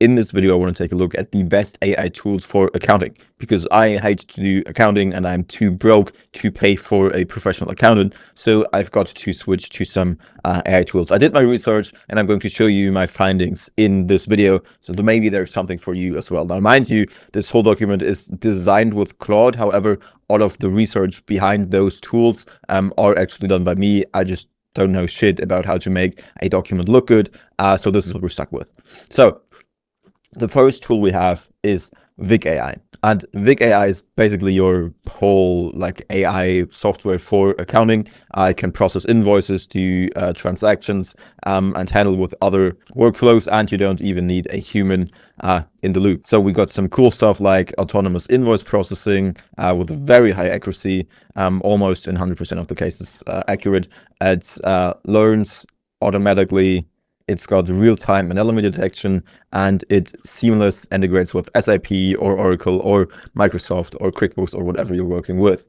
In this video, I want to take a look at the best AI tools for accounting, because I hate to do accounting and I'm too broke to pay for a professional accountant. So I've got to switch to some AI tools. I did my research and I'm going to show you my findings in this video. So maybe there's something for you as well. Now, mind you, this whole document is designed with Claude. However, all of the research behind those tools are actually done by me. I just don't know shit about how to make a document look good. So this is what we're stuck with. So the first tool we have is Vic.ai. And Vic.ai is basically your whole AI software for accounting. It can process invoices, do transactions, and handle with other workflows, and you don't even need a human in the loop. So we got some cool stuff like autonomous invoice processing with very high accuracy, almost in 100% of the cases accurate. It learns automatically. It's got real-time anomaly detection, and it seamless integrates with SAP or Oracle or Microsoft or QuickBooks or whatever you're working with.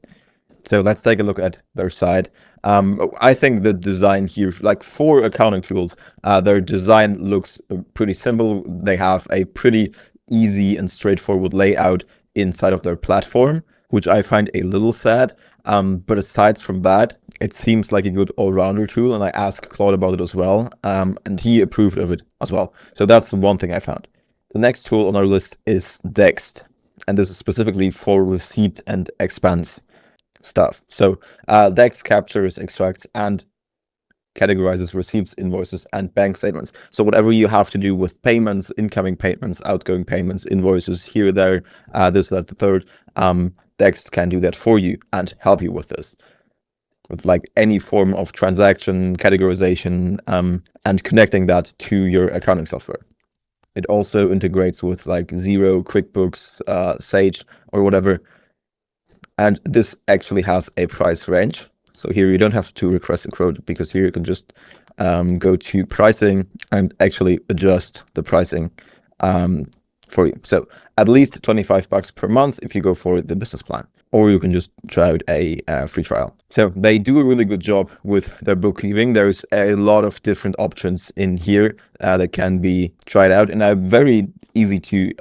So let's take a look at their side. I think the design here, like for accounting tools, their design looks pretty simple. They have a pretty easy and straightforward layout inside of their platform, which I find a little sad. But aside from that, it seems like a good all-rounder tool, and I asked Claude about it as well, and he approved of it as well. So that's one thing I found. The next tool on our list is Dext, and this is specifically for receipt and expense stuff. So Dext captures, extracts, and categorizes receipts, invoices, and bank statements. So whatever you have to do with payments, incoming payments, outgoing payments, invoices, here, there, this, that, the third, Dext can do that for you and help you with this. With like any form of transaction, categorization, and connecting that to your accounting software. It also integrates with like Xero, QuickBooks, Sage, or whatever. And this actually has a price range. So here you don't have to request a quote, because here you can just go to pricing and actually adjust the pricing for you. So at least $25 per month if you go for the business plan, or you can just try out a free trial. So they do a really good job with their bookkeeping. There's a lot of different options in here that can be tried out, and are very easy to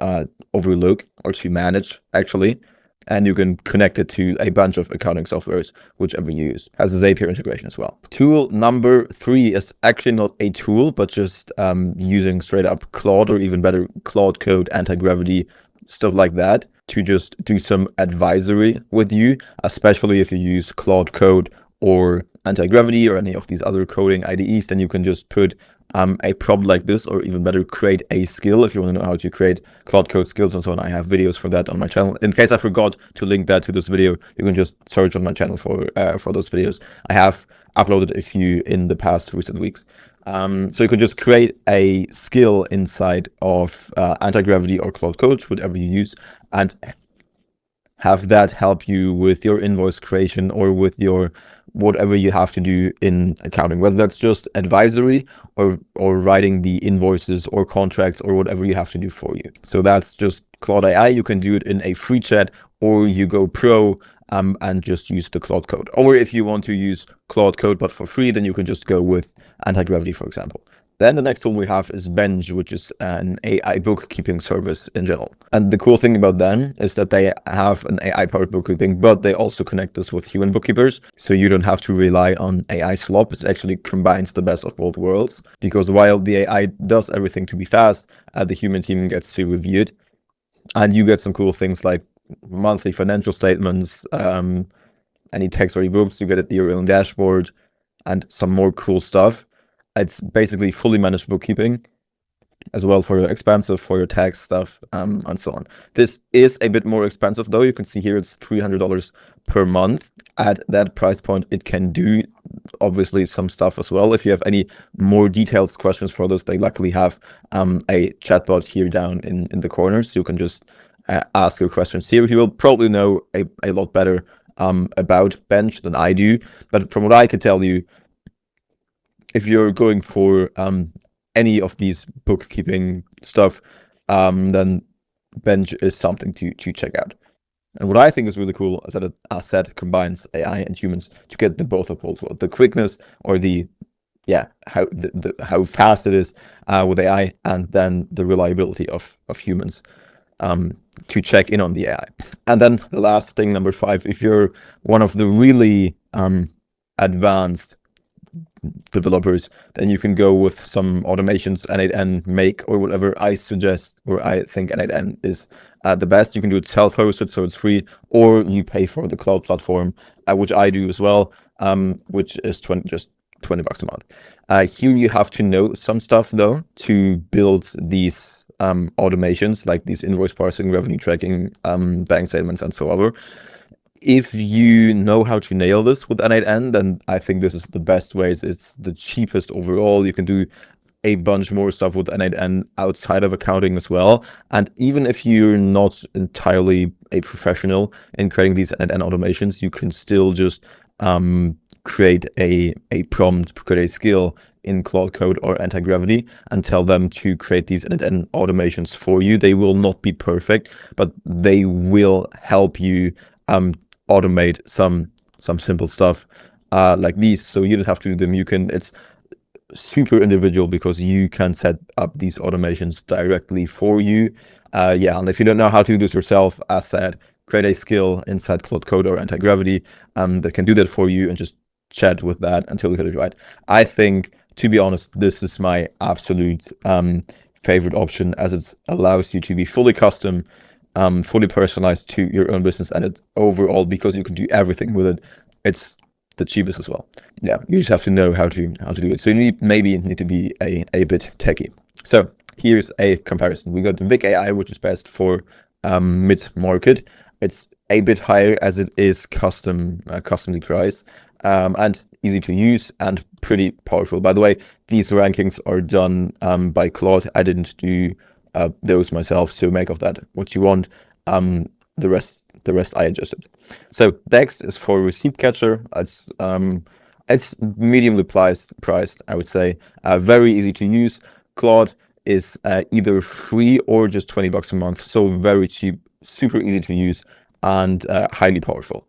overlook or to manage actually. And you can connect it to a bunch of accounting softwares, whichever you use. Has a Zapier integration as well. Tool number 3 is actually not a tool, but just using straight up Claude, or even better, Claude Code, anti-gravity, stuff like that, to just do some advisory with you, especially if you use Claude Code or anti-gravity or any of these other coding IDEs. Then you can just put a prompt like this, or even better, create a skill. If you want to know how to create Claude Code skills and so on, I have videos for that on my channel. In case I forgot to link that to this video, you can just search on my channel for those videos. I have uploaded a few in the past recent weeks. So you can just create a skill inside of anti-gravity or Claude Code, whatever you use, and have that help you with your invoice creation or with your whatever you have to do in accounting, whether that's just advisory or writing the invoices or contracts or whatever you have to do for you. So that's just claude.ai. You can do it in a free chat, or you go pro and just use the Claude Code. Or if you want to use Claude Code but for free, then you can just go with anti-gravity, for example. Then the next one we have is Benj, which is an AI bookkeeping service in general. And the cool thing about them is that they have an AI-powered bookkeeping, but they also connect this with human bookkeepers. So you don't have to rely on AI slop. It actually combines the best of both worlds, because while the AI does everything to be fast, the human team gets to review it. And you get some cool things like monthly financial statements, any tax-ready books, you get it to your own dashboard, and some more cool stuff. It's basically fully managed bookkeeping as well for your expensive, for your tax stuff, and so on. This is a bit more expensive though. You can see here it's $300 per month. At that price point, it can do obviously some stuff as well. If you have any more detailed questions for this, they luckily have a chatbot here down in the corner, so you can just ask your questions here. He will probably know a lot better about Benj than I do, but from what I could tell you, if you're going for any of these bookkeeping stuff, then Benj is something to check out. And what I think is really cool is that it, as said, combines AI and humans to get the both of both, the quickness or the how fast it is with AI, and then the reliability of humans to check in on the AI. And then the last thing, number 5, if you're one of the really advanced developers, then you can go with some automations, N8N, Make, or whatever I suggest, or I think N8N is the best. You can do it self-hosted, so it's free, or you pay for the cloud platform, which I do as well, which is just $20 a month. Here you have to know some stuff though to build these automations, like these invoice parsing, revenue tracking, bank statements, and so on. If you know how to nail this with N8N, then I think this is the best way. It's the cheapest overall. You can do a bunch more stuff with N8N outside of accounting as well. And even if you're not entirely a professional in creating these N8N automations, you can still just create a prompt, create a skill in Claude Code or Anti-Gravity and tell them to create these N8N automations for you. They will not be perfect, but they will help you automate some simple stuff like these. So you don't have to do them. It's super individual because you can set up these automations directly for you. And if you don't know how to do this yourself, as said, create a skill inside Claude Code or Anti-Gravity that can do that for you, and just chat with that until you get it right. I think, to be honest, this is my absolute favorite option, as it allows you to be fully custom, fully personalized to your own business, and it overall, because you can do everything with it, it's the cheapest as well. Yeah, you just have to know how to do it. So you maybe need to be a bit techy. So here's a comparison. We got Vic.ai, which is best for mid-market. It's a bit higher as it is customly priced, and easy to use and pretty powerful. By the way, these rankings are done by Claude. I didn't do those myself, so make of that what you want. The rest I adjusted. So Dex is for receipt catcher. It's mediumly priced, I would say. Very easy to use. Claude is either free or just $20 a month, so very cheap, super easy to use, and highly powerful,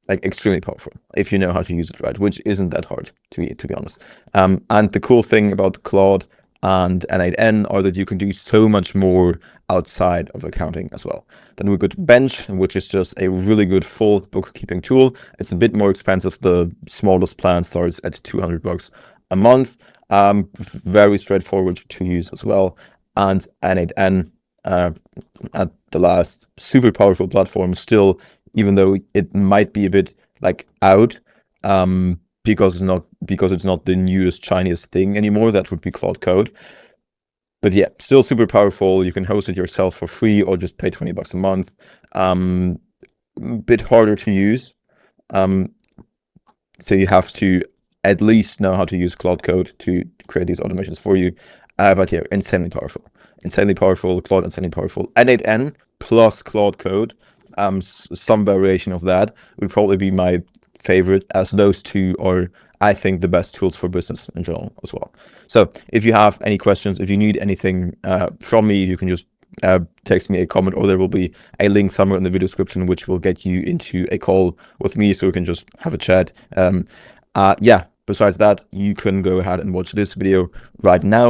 like extremely powerful if you know how to use it right, which isn't that hard to be honest. And the cool thing about Claude and N8N are that you can do so much more outside of accounting as well. Then we got Bench, which is just a really good full bookkeeping tool. It's a bit more expensive. The smallest plan starts at $200 a month. Very straightforward to use as well. And N8N at the last, super powerful platform still, even though it might be a bit like out, because it's not the newest shiniest thing anymore. That would be Claude Code. But yeah, still super powerful. You can host it yourself for free or just pay $20 a month. Bit harder to use. So you have to at least know how to use Claude Code to create these automations for you. But yeah, insanely powerful. Claude insanely powerful. N8N plus Claude Code, some variation of that would probably be my favorite, as those two are, I think, the best tools for business in general as well. So if you have any questions, if you need anything from me, you can just text me a comment, or there will be a link somewhere in the video description which will get you into a call with me, so we can just have a chat. Besides that, you can go ahead and watch this video right now.